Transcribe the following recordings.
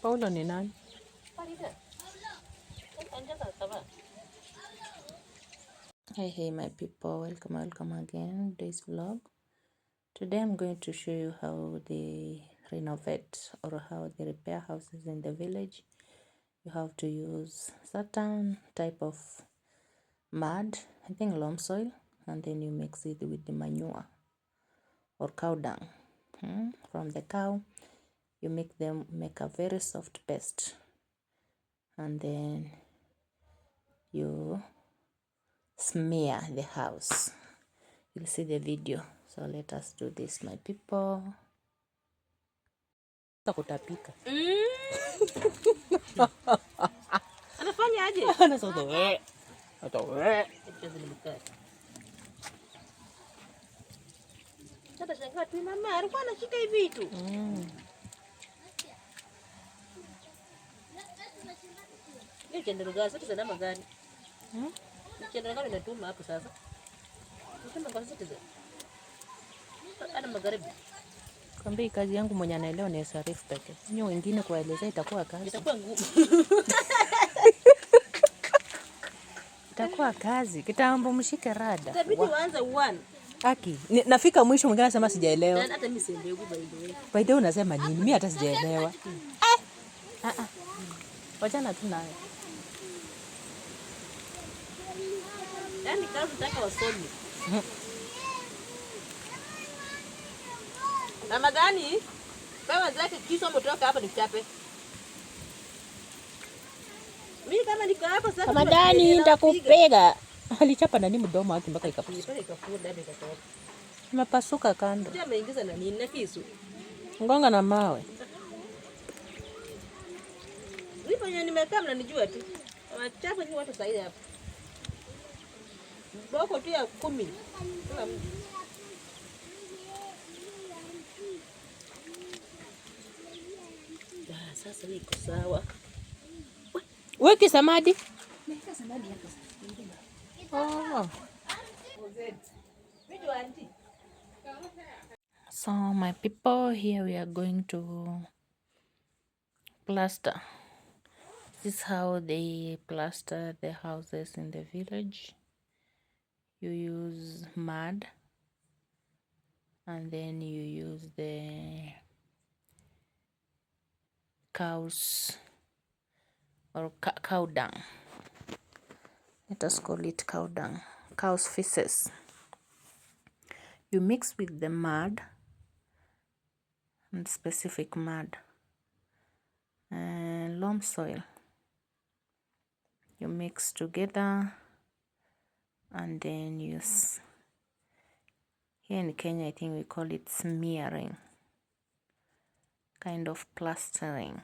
Paulo ni nani? Hey my people, welcome again today's vlog. Today I'm going to show you how they renovate or how they repair houses in the village. You have to use certain type of mud, I think loam soil, and then you mix it with the manure or cow dung from the cow. You make a very soft paste, and then you smear the house. You'll see the video. So let us do this, my people. Kutapika. Anafanya aje? Anasotoe. Atoe. Sasa shangaa tu mama alikuwa anashika hivi vitu. Ni chendero gani sasa sana magani? Ni chendero gani natuma hapo sasa? Natuma kwa sasa. Ana magharibi. Kwambie kazi yangu mwenye anaelewa ni sarifu pekee. Nyo wengine kuelezea itakuwa kazi. Itakuwa ngumu. Itakuwa kazi. Kitambo mshike rada. Itabidi uanze uone. Haki. Nafika mwisho mwingine anasema sijaelewa. Hata mimi sielewi by the way. By the way unasema nini? Mimi hata sijaelewa. Wachana tu naye. Yaani kazi nataka wasome. Mama gani? Wewe zake kiso mtoka hapa nichape. Mimi kama niko hapo sasa. Kama gani nitakupiga. Alichapa nani mdomo wake mpaka ikapasuka. Imepasuka kando. Ndio ameingiza na nini na kisu? Ngonga na mawe. Nipo nyani nimekaa mnanijua tu. Wachapa ni watu saidi hapa. Boko tu ya 10. Kila mtu. Sasa niko sawa. Weki samadi. Neka samadi hapa. So my people, here we are going to plaster. This is how they plaster the houses in the village. You use mud and then you use the cows or cow dung. Let us call it cow dung, cow's feces. You mix with the mud, and specific mud, and loam soil. You mix together, and then use. Here in Kenya, I think we call it smearing, kind of plastering.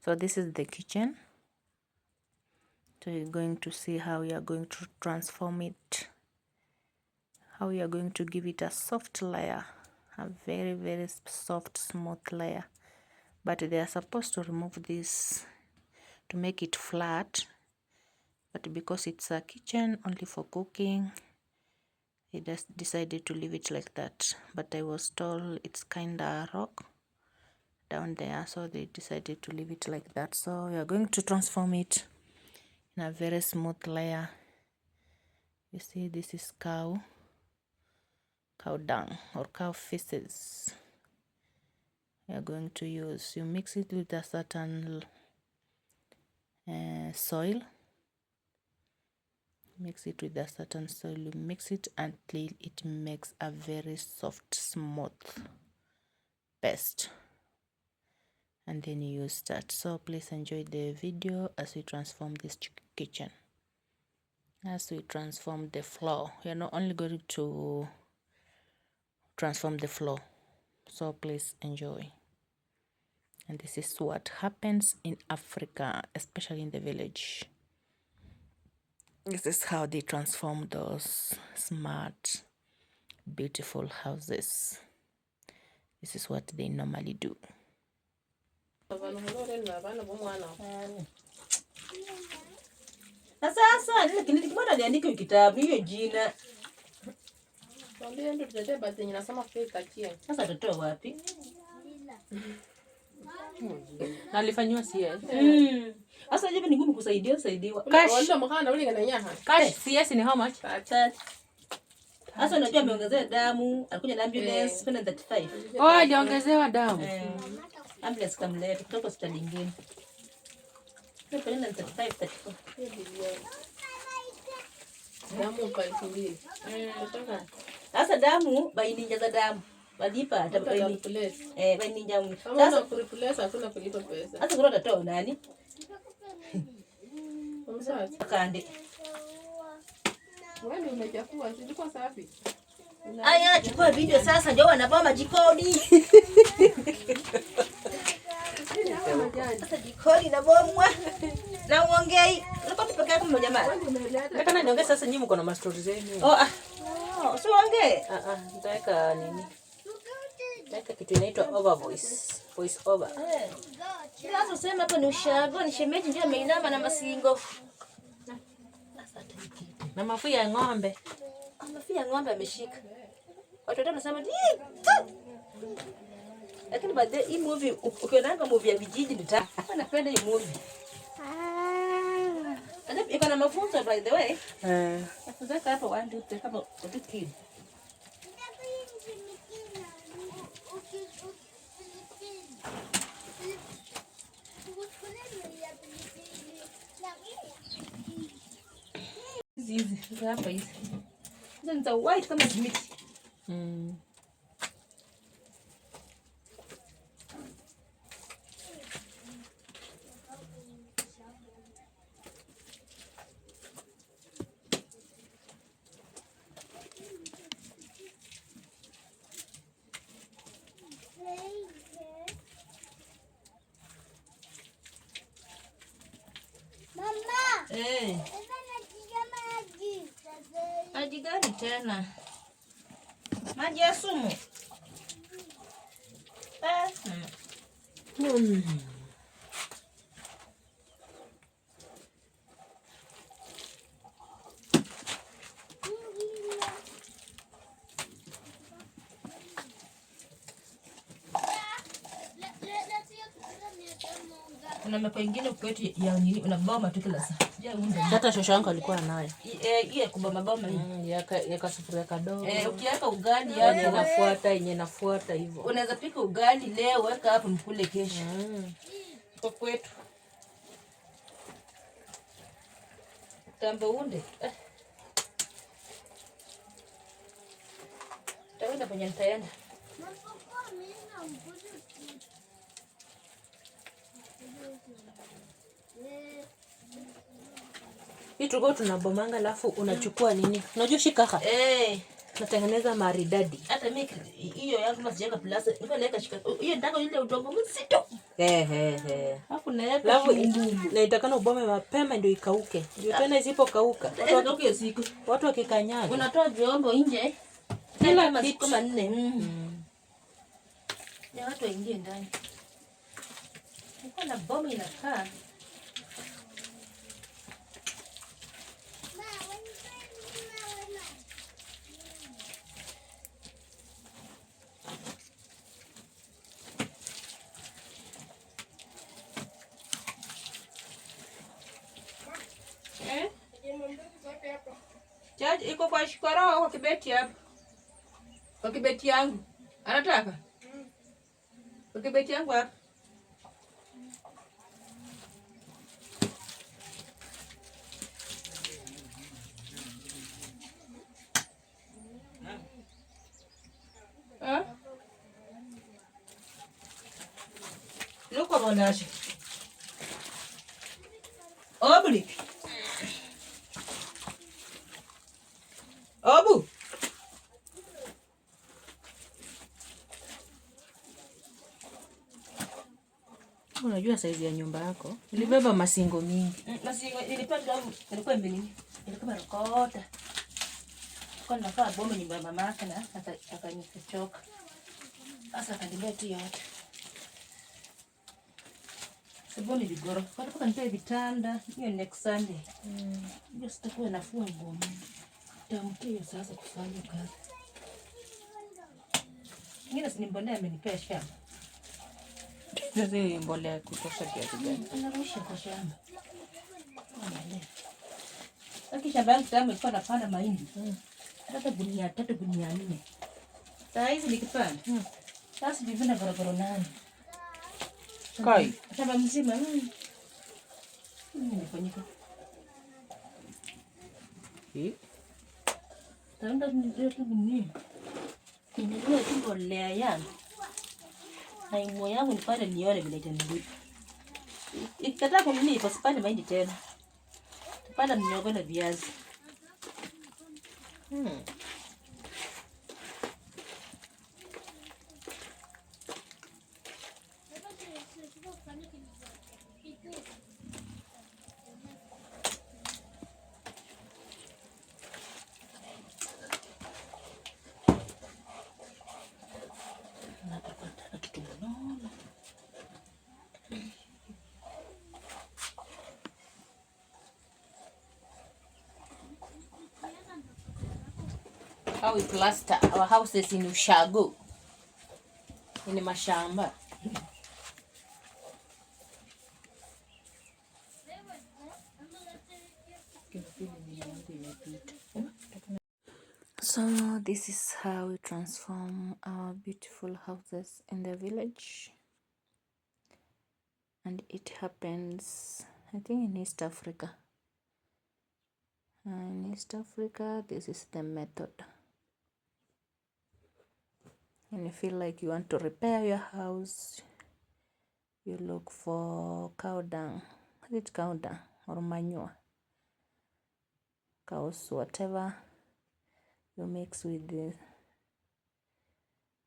So this is the kitchen. So you're going to see how we are going to transform it, how we are going to give it a soft layer, a very, very soft, smooth layer. But they are supposed to remove this to make it flat. But because it's a kitchen only for cooking, they just decided to leave it like that. But I was told it's kinda rock down there, so they decided to leave it like that. So we are going to transform it in a very smooth layer. You see, this is cow dung or cow feces. We are going to use. You mix it with a certain soil. Mix it with a certain soil. You mix it until it makes a very soft, smooth paste. And then you use that. So please enjoy the video as we transform this kitchen. As we transform the floor, we are not only going to transform the floor, so please enjoy. And this is what happens in Africa, especially in the village. This is how they transform those smart, beautiful houses. This is what they normally do. Sasa nilikuwa niandike kitabu hiyo jina. Ndio tutetee basi ninasema fake kachia. Sasa tutoa wapi? Na alifanywa CS. Sasa hivi ni ngumu kusaidiwa. Cash mkana ule ngana nyaha. Cash CS ni how much? 30. Sasa unajua ameongezea damu, alikuja na ambulance kwenda 35. Oh, aliongezewa damu. Ambulance kamleta kutoka hospitali nyingine. Ndio kwenda 35 34. Damu kwa 2000. Sasa damu baininja za damu. Walipa hata replace. Baininja. Sasa replace hakuna kulipa pesa. Sasa kuna tatoa nani? Umeshaanza. Kande. Wewe ndio umechafua, silikuwa safi. Aya, chukua video sasa ndio wanaboma jikoni. Sasa jikoni na bomwa. Na uongei. Unakuwa peke yako mmoja jamani. Nataka niongee sasa, nyinyi mko na mastori zenu. Si uongee. Nitaweka nini? Nitaweka kitu inaitwa over voice over. Sasa usema hapo ni ushago, ni shemeji ndio ameinama na masingo. Na mafua ya ng'ombe. Mafua ya ng'ombe ameshika. Watoto wanasema lakini baadaye hii movie ukiona movie ya vijiji nitaka. Napenda hii movie. Iko na mafunzo by the way. Mafunzo hapa 1 2 3 kama utikili. Hizi hapa hizi. Hizo ni za white kama simiti. Maji gani tena? Maji ya sumu. Kuna meko ingine kwetu ya nini unaboma tu kila saa. Hata shosho yangu alikuwa nayo. Ile kuboma boma hii. Yaka sufuria kadogo. Ukiweka ugali yani yenye nafuata hivyo. Unaweza pika ugali leo weka hapo mkule kesho. Kwa kwetu. Tambe unde. Taenda kwenye nitaenda. Hii tulikuwa tunabomanga alafu unachukua nini? Unajua shikaka? Natengeneza maridadi. Hata mimi hiyo yangu masijaga plaster. Nipo naweka shikaka. Hiyo ndako ile udongo mzito. Alafu naweka naitakana ubome mapema ndio ikauke. Ndio tena isipokauka. Watu wakikanyaga. Unatoa vyombo nje. Kila kitu kama 4. Ya watu waingie ndani. Niko na bomu inakaa. Chaji iko kwa shikoro kwa kibeti hapa. Kwa kibeti yangu. Anataka? Kwa kibeti yangu hapa. Luko bonaje. Obli. Obu. Unajua saizi ya nyumba yako ilibeba masingo mingi. Masingo ilikuwa mbili. Ilikuwa rokota. Kwa nafaa bomba nyumba ya mama yake na akanichoka. Sasa akaniambia tu yote. Sabuni vigoro. Kwa toka nitoe vitanda hiyo next Sunday. Ndio sitakuwa nafua nguo. Tamkio sasa kufanya kazi. Ngine sinimbonea amenipea shamba. Sasa hiyo mbolea ya kutosha kiasi gani? Anarusha kwa shamba. Lakini shamba yangu kama ilikuwa napanda mahindi. Hata gunia 3 gunia 4. Saa hizi nikipanda. Sasa vivuna barabara 8. Kai. Shamba mzima. Nimefanyika. Taenda ndio tu gunia. Kinunua tu mbolea yangu. Na nguo yangu nipande nione vile itanilipa. Ikikataa kunini pasipande mahindi tena. Tupanda miogo na viazi. How we plaster our houses in Ushago. In mashamba. So this is how we transform our beautiful houses in the village, and it happens, I think, in East Africa. In East Africa, this is the method. When you feel like you want to repair your house, you look for cowdung. Is it cowdung or manure? Cows, whatever. You mix with the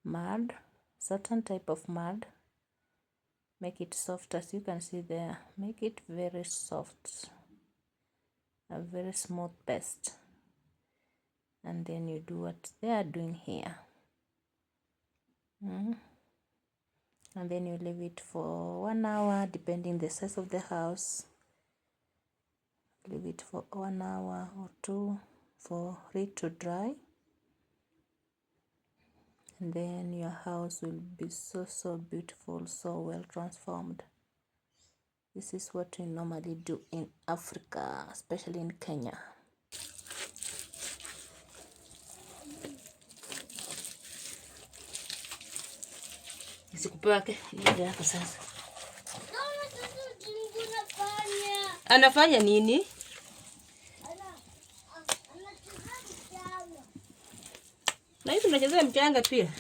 mud, certain type of mud. Make it soft, as you can see there. Make it very soft, a very smooth paste. And then you do what they are doing here. And then you leave it for 1 hour, depending the size of the house. Leave it for 1 hour or 2 for it to dry. And then your house will be so beautiful, so well transformed. This is what we normally do in Africa, especially in Kenya. Sikupewa yake ile yako sasa. Anafanya nini? Na hivi tunachezea mchanga pia.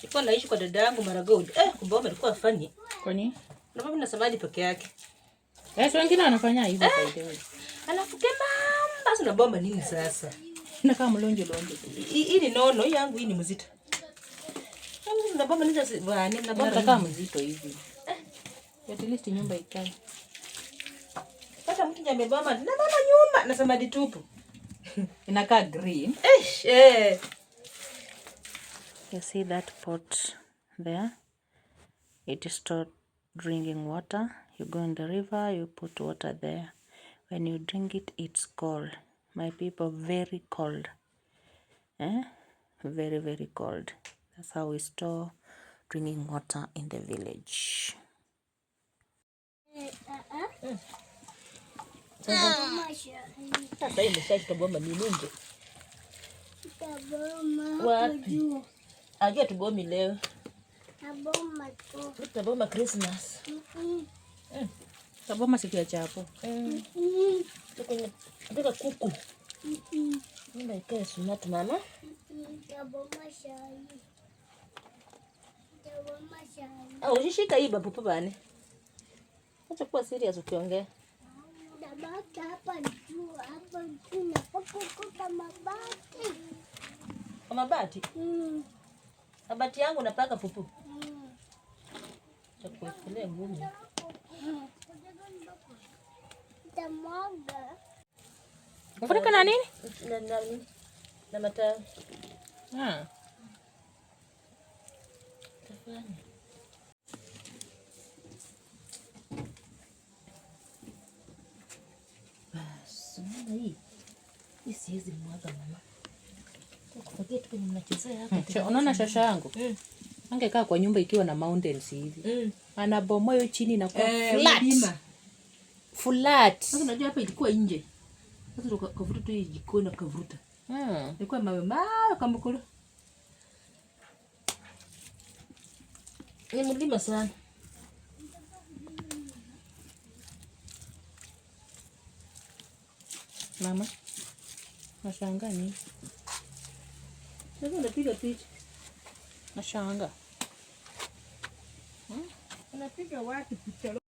Nilikuwa naishi kwa dada yangu Maragodi. Kumbe alikuwa afanye. Kwa nini? Na mimi nasemaje peke yake. Wengine wanafanya hivyo by the way. Alafu kemamba sina bomba nini sasa? Na kama mlonjo. Hii ni nono yangu, hii ni mzito. Na bomba nini sasa? Na bomba kama mzito hivi. At least nyumba ikae. Pata mtu nyame bomba na mama nyumba nasema ditupu. Inakaa green. You see that pot there? It is stored drinking water. You go in the river, you put water there. When you drink it, it's cold. My people, very cold. Very cold. That's how we store drinking water in the village. Sasa imeshaita bomba ni nini? Wapi? Aje tubomi leo. Taboma tu. Tutaboma Christmas. Taboma siku ya chapo. Tuka kuku. Nyumba ikae sunatu mama. Taboma shai. Usishika hii babu bane. Acha kuwa serious ukiongea. Mabati hapa juu na kukuta mabati. Mabati? Mabati yangu napaka pupu. Chakuekelea ngumi. Tamwaga. Ufunika na nini? Na matawi. Tafanya. Basi, hii siwezi mwaga mama. Kufagia tu kwenye mnachezea hapa. Unaona shasha yangu? Angekaa kwa nyumba ikiwa na mountains hivi. Anabomoa hiyo chini na kwa flat. Flat. Sasa unajua hapa ilikuwa nje. Sasa tukavuta tu jikoni na kavuta. Ilikuwa mawe kama kule. Ni mlima sana. Mama. Nashangaa nini? Sasa unapiga picha. Nashangaa. Unapiga watu picha.